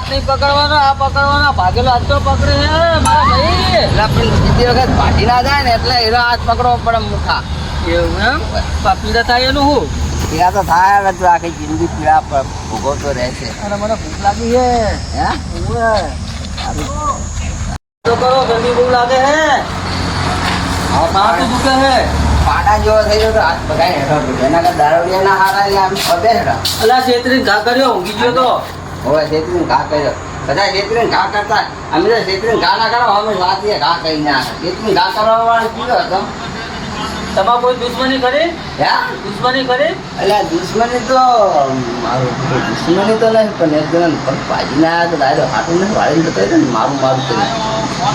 નહીં પકડવાનો, આ પકડવાનો. ભાગેલો હાથ તો પકડે છે મારા ભાઈ. એટલે પણ બીજી વખત ભાજી ના જાય ને એટલે એનો હાથ પકડવો પડે મૂઠા. એવું એમ? પીડા થાય એનું હું? પીડા તો થાય હવે તું આખી જિંદગી પીડા પર ભોગવતો રહેશે. અને મને ભૂખ લાગી છે. હે તો કરો, ગરમી બહુ લાગે છે. માથું દુખે છે. પાડા જેવો થઈ ગયો તો હાથ પગાય હેઠો એના કરતા દારૂડિયા ના હારા એટલે આમ પગે હેઠા. અલા છેતરીને ઘા કર્યો, ઊંઘી ગયો તો. હવે છેતરીને ઘા કર્યો. બધા છેતરીને ઘા કરતા અમે તો છેતરીને ઘા ના કરો અમે વાતીએ ઘા કરી ના છેતરીને ઘા કરવા વાળો કીધો હતો. તમારે કોઈ દુશ્મની કરી? હે દુશ્મની કરી? એટલે દુશ્મની તો મારું દુશ્મની તો નહીં પણ એક જણા પગ ભાજી ના આવ્યા તો દાદો હાથું નથી વાળીને જતો રહ્યો ને મારું કર્યું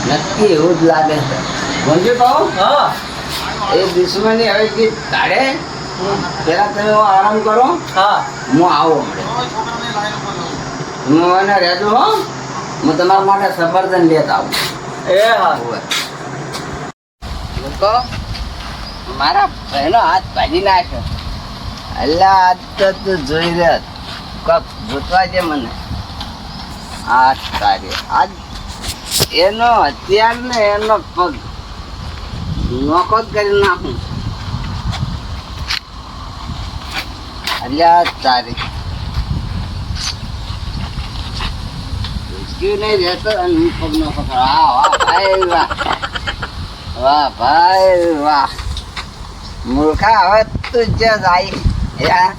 નક્કી એવું જ લાગે છે. સમજ્યું કહું? હા. એ દુશ્મની હવે જે તારે પેલા તમે આરામ કરો. હા. હું આવું હમણાં હું એને રહેજો હો. હું તમારા માટે સફરજન લેતા આવું. એ હા. લોકો મારા બહેનો હાથ ભાજી નાખ્યો. અલ્લા આજ તો તું જોઈ રહ્યો કપ જોતવા છે મને. આ તારી આજ એનો હથિયાર ને એનો પગ નોખો જ કરી નાખું. અલ્યા તારી નહીં રહેતો અને હું પગ નો પકડ. વાહ ભાઈ વાહ, વાહ ભાઈ વાહ. મૂર્ખા હવે તું જે જાય યા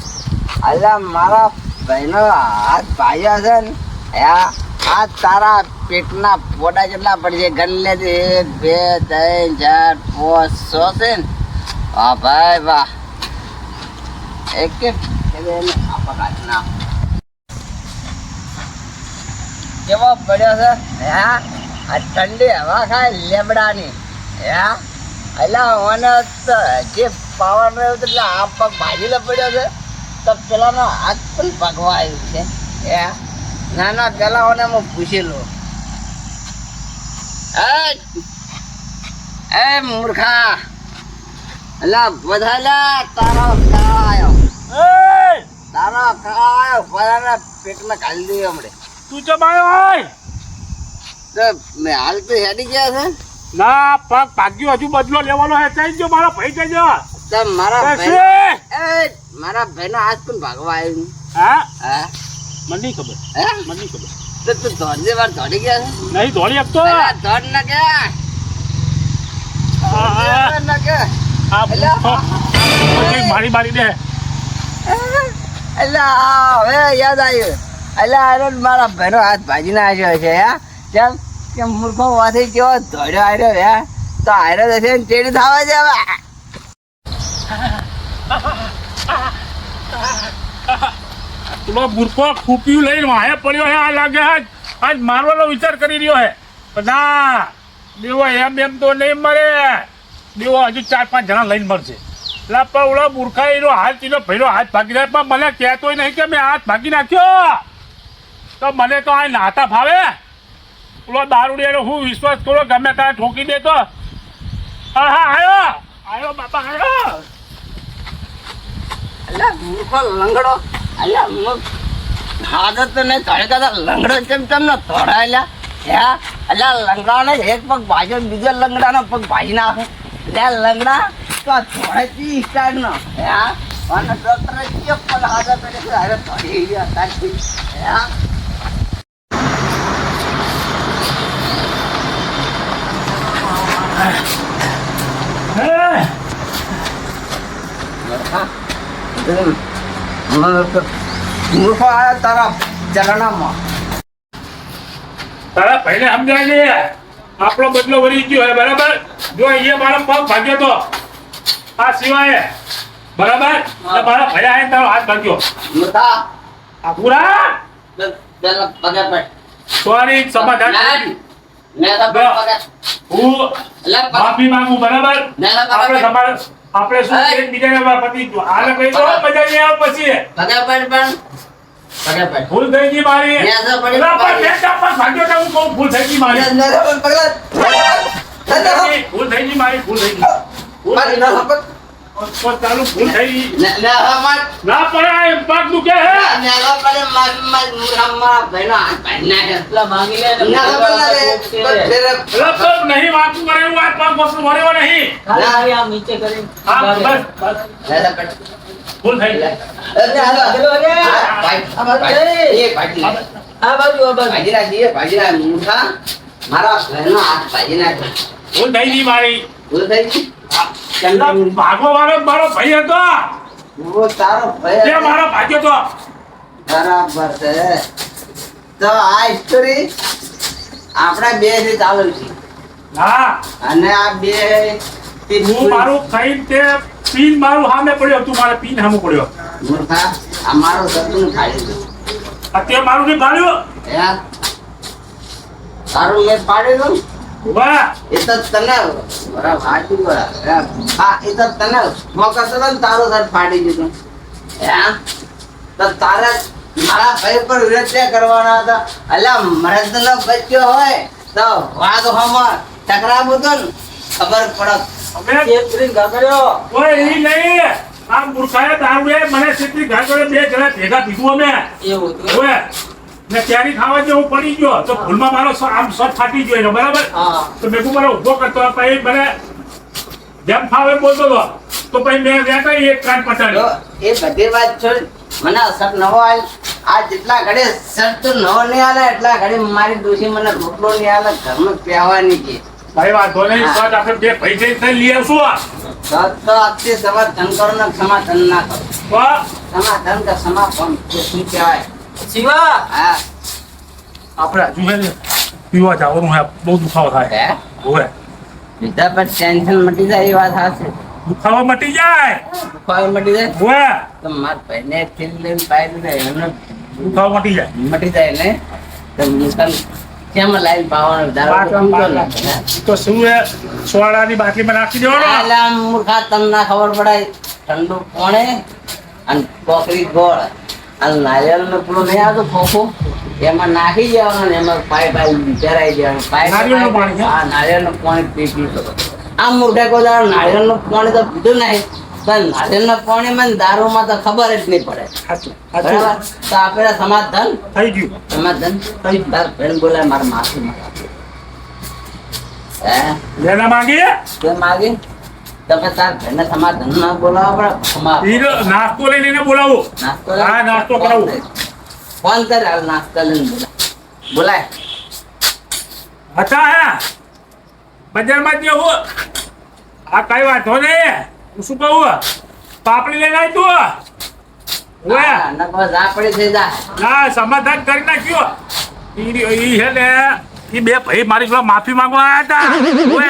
અલ્યા મારા ભાઈનો હાથ ભાઈઓ છે ને યા આ તારા પેટના પોડા કેટલા પડશે ગણ લેજે. 1 2 3 4 5 6 છે ને. વાહ ભાઈ વાહ. એક ના કેવો પડ્યો છે હા. આ ઠંડી હવા ખાય લેબડાની હા. અલ્યા મને તો જે પાવર રહ્યો એટલે આ પગ ભાજીલો પડ્યો છે તો પેલાનો હાથ પણ પગવા આવ્યું છે હે. ના ના પેલા ઓને હું પૂછેલું. એ મૂર્ખા અલા બધાલા તારો ખાયો તારો ખાયો બધાના પેટમાં ખાલી દે હમણે. તું જમાયો હોય તો મેં હાલ તો હેડી ગયા છે ના પગ ભાગ્યો હજુ બદલો લેવાનો હે. ચાઈ જો મારા ભાઈ જજો તો મારા ભાઈ મારા ભાઈનો હાથ પણ ભાગવા આવ્યું. હા હા મને નહીં ખબર. હે મને નહીં ખબર. તો તું દોડની વાર દોડી ગયા છે. નહીં દોડી આપતો. દોડ ના કે ના કે આ મારી મારી દે. એટલે હવે યાદ આવ્યું. એટલે આનો મારા ભાઈનો હાથ ભાજી નાખ્યો છે હે. કેમ કે મૂર્ખો વાથી કેવો દોડ્યો આવ્યો હે તો આવ્યો જશે ને ચેડી થવા છે હવે. પેલો મૂર્ખો ખૂપ્યું લઈને વાહે પડ્યો હે. આ લાગે આજ મારવાનો વિચાર કરી રહ્યો હે પણ ના દેવો એમ તો નહીં મરે. દેવો હજુ 4 5 જણા લઈને મળશે. એટલે પણ ઓલો મૂર્ખા એનો હાથ એનો ભાઈનો હાથ ભાગી જાય પણ મને કહેતોય નહીં કે મેં હાથ ભાગી નાખ્યો. તો મને તો આ નાતા ફાવે. ઓલો દારૂડિયાનો હું વિશ્વાસ કરો ગમે ત્યાં ઠોકી દે તો. હા હા આવ્યો આવ્યો બાપા આવ્યો. એટલે મૂર્ખો લંગડો એટલે હાજર તો નહીં તળે કદા લંગડો ચમ ને તોડાયેલા હે. એટલે લંગડાને એક પગ ભાજ્યો બીજો લંગડાનો પગ ભાજી નાખે. એટલે લંગડા તો થોડેથી સ્ટાર્ટ નો હે અને ડોક્ટર પણ હાજર તો હારે તોડી ગયા તારી હે. મૂર્ખો આવ્યો તારા ચરણામાં. તારા ભાઈને સમજાય ને આપણો બદલો વળી ગયો હે બરાબર. જો એ મારો પગ ભાગ્યો તો આ સિવાય બરાબર મારા ભાઈ આવીને તારો હાથ ભાગ્યો. મોટા આ પૂરા પેલા પગે પડ સોરી સમાધાન મેં તો પગે હું માફી માંગુ બરાબર. આપણે તમારે આપણે શું એકબીજાને પતિ હાલ કહી દો મજા નહીં આવે પછી. પગે પડ પણ પગે પડ ભૂલ થઈ ગઈ મારી. ભાગ્યો તો હું કહું ભૂલ થઈ ગઈ મારી. ભૂલ થઈ ગઈ મારી. ભૂલ થઈ ગઈ. પણ ચાલુ ભૂલ થઈ ને- ને હવે માર- ના પડે આ પાક દુખે હે ને હવે પડે માર મૂર્ખામાં ભાઈનો હાથ ભાંગી નાખ્યો. એટલા માંગી લે ને ને હવે પેલા રે, ખાલી ફેરે- એટલે તો નહીં વાંચું કરે એવું આ પાક વસ્તુ વળ્યો નહીં ખાલી આમ નીચે કરી હા બસ બસ લે, લે, પેટ. ભૂલ થઈ લે. લે, હાલો. પેલો રે. હા, ભાઈ, આ બાજુ ભાઈ. રે. એ ભાજી નાખ. આ બાજુ આ બાજુ ભાજી નાખ, એ ભાજી નાખ. મૂર્ખા, મારા ભાઈનો હાથ ભાજી નાખ્યો. ભૂલ થઈ ગઈ મારી ભૂલ થઈ ગઈ? એટલે ભાગો વાળો મારો ભાઈ હતો હું તારો ભાઈ તે મારો ભાગ્યો તો બરાબર છે. તો આ સ્ટોરી આપણા બે થી ચાલુ છે હા અને આ બે થી હું મારું ખાઈને તે પીન મારું સામે પડ્યો તું મારે પીન સામે પડ્યો મૂર્ખા આ મારો સપનું ફાડી દઉં. આ તે મારું નહીં ભાડ્યું યાર તારું મેં પાડી દઉં. વાહ એ તો તને બરાબર હાચું બરાબર. હા એ તો તને મોકા તો તને તારું સર ફાડી દીધું. હા તો તારે મારા ભાઈ પર વિરોધ કરવાના હતા. અલ્યા મરદનો બચ્ચો હોય તો વાઘ હમર ટકરાવું તો ને ખબર પડત. અમે છેતરીને ગાગડ્યો. કોઈ એ નહીં આ મૂર્ખાએ દારૂએ મને સીધી ઘાટોળે બે જણા ભેગા પીધું અમે એવું હતું. ઓએ ને કેરી ખાવા જે હું પડી ગયો તો ભૂલમાં મારો આમ શર્ટ ફાટી ગયો એનો બરાબર હા તો મેં મને ઉભો કરતો પછી મને જેમ ફાવે બોલતો હતો તો પછી મેં વેટા એક કાન તો પટાડ્યો એ બધી વાત છોડ. મને શર્ટ નવો આલ. આ જેટલા ઘડે શર્ટ તો નવો નહીં આલે એટલા ઘડે મારી ડોશી મને રોટલો નહીં આલે ઘરમાં પહેવાની કે ભાઈ વાંધો નહીં શર્ટ આપણે બે ભાઈ જઈને લઈ આવશું તો આજથી સમાધાન કરો ને સમાધાન ના કરો. તો સમાધાન કે સમાપન શું કહેવાય? શિવા હા આપણે હજુ છે ને પીવા જવાનું હે બહુ દુખાવો થાય હે ઓએ બીજા પર ટેન્શન મટી જાય એ વાત સાચી. દુખાવો મટી જાય દુખાવો મટી જાય ઓએ તો મારા ભાઈને ખીલ લઈને પાઈ દીધા એમને દુખાવો મટી જાય મટી જાય ને તો મુસ્કાન કેમ લાઈન પાવાનો ધારો તો સમજો ને. તો શું હે સોડાની બાટલીમાં નાખી દેવાનો આલા મૂર્ખા તમને ખબર પડે ઠંડુ કોણે અને કોકરી ગોળ અને નારિયેળ નો પેલો નહીં આવતો ખોખો એમાં નાખી દેવાનો ને એમાં પાઈ ચરાઈ દેવાનું નારિયેળનું પાણી છે? હા નારિયેળનું પાણી પી શકો. આ મૂર્ખા કોઈ દાડો નારિયેળનું પાણી તો પીધું નહીં પણ નારિયેળના પાણીમાં ને દારૂમાં તો ખબર જ નહીં પડે. સાચું બરાબર સાચું તો આપણે સમાધાન થઈ ગયું સમાધાન તાર બેન બોલાય મારે માફી માંગે હે લેના માંગીએ કેમ માગે તમે તાર બેનને સમાધાન ના બોલાવો પડે ઈ નાસ્તો લઈને એને બોલાવો નાસ્તો હા, નાસ્તો કરાવું. ફોન કર હાલ નાસ્તો લઈને બોલાય હતા હે બજારમાં જ હું આ કઈ વાંધો નહીં હું શું કહું પાપડી લઈને આવી તું ઓએ હા, નકર જા પડી થઈ જા ના સમાધાન કરી નાખ્યો ઈ છે ને ઈ બે ભાઈ મારી જોડે માફી માંગવા આવ્યા હતા ઓએ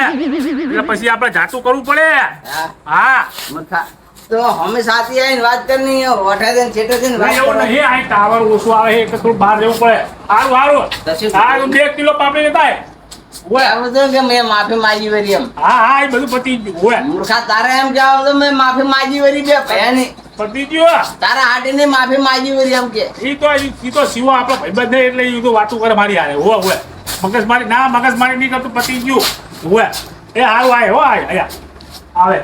એટલે પછી આપણે જાતું કરવું પડે હા હા મૂર્ખા તો અમે સાથી આવીને વાત કરવાની ઓઠા દે છેટો છે ને વાત નહીં એવું કરવાની. નહીં આ ટાવર ઓછું આવે છે એટલે થોડું બહાર જવું પડે સારું કશું સારું 2 કિલો પાપડી લેતા આય. ઓએ એમ તો કે મેં માફી માંગી વરી એમ હા હા એ બધું પતી ગયું ઓએ મૂર્ખા તારે એમ કહેવાનું તો મેં માફી માંગી વરી બે ભયાની પતી ગયું તારા હાટીને માફી માંગી વરી એમ કે ઈ તો શિવો આપણો ભાઈબંધ છે એટલે ઈ તો વાતું કરે મારી હારે ઓએ મગજમારી ના મગજમારી નહીં કરતું પતી ગયું ઓએ એ હારું આય હો આય આયા આવે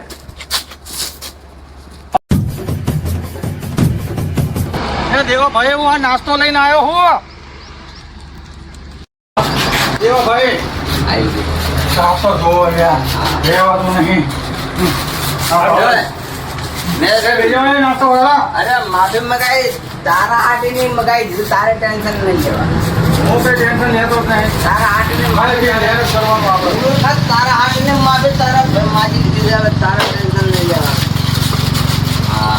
એ દેવો ભાઈ હું આ નાસ્તો લઈને આવ્યો હું દેવો ભાઈ આવી ગયું. નાસ્તો જોવો યાર રહેવાનું નહીં મેં નાસ્તો વાળા અરે માફી મગાઈ તારા હાટી ની મગાઈ દીધું તારે ટેન્શન નહીં લેવા હું કઈ ટેન્શન લેતો જ નહીં તારા હાટી ને મારે ત્યાં મહેનત કરવાનું આપણે તારા હાટી ને માફી તારા ભાઈ માજી દીધી હવે તારે ટેન્શન નહીં લેવા હા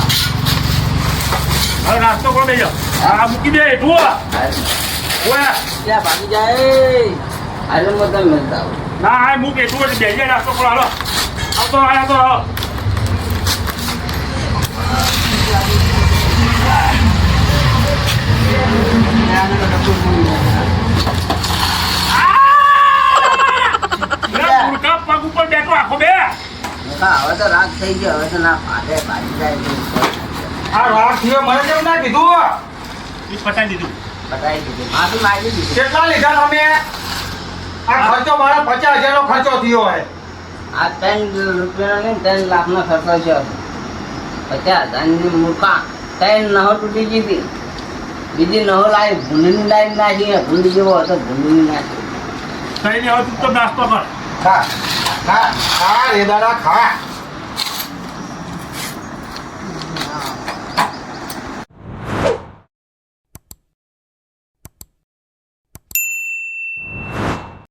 હવે નાસ્તો કરો બેજો આ મૂકી દે તું ઓએ ત્યાં ભાગી જાય હાલે હું તમે મળતા આવું ના આ મૂકે તું બેજે નાસ્તો કરો હાલો આવતો આયા તો મૂર્ખા પગ ઉપર બેઠો આખો બે હવે તો રાત થઈ ગયો હવે તો ના ફાટે ભાગી જાય આ રાત થયો મને કેમ ના કીધું ઈ પતાઈ દીધું બતાવી દીધું માફી માંગી દીધી કેટલા લીધા તમે આ ખર્ચો મારા 50,000 નો ખર્ચો થયો હોય આ 3 રૂપિયાનો નહીં 3 લાખનો ખર્ચો છે 50,000 ની મૂર્ખા 3 નહો તૂટી ગઈ હતી. બીજી નહો લાવી ભૂંડની લાવી નાખી. ભૂંડ જેવો હતો ભૂંડની નાખી. કઈ નહીં હવે તું તો નાસ્તો કર. ખા ખા ખા રે દાડા ખા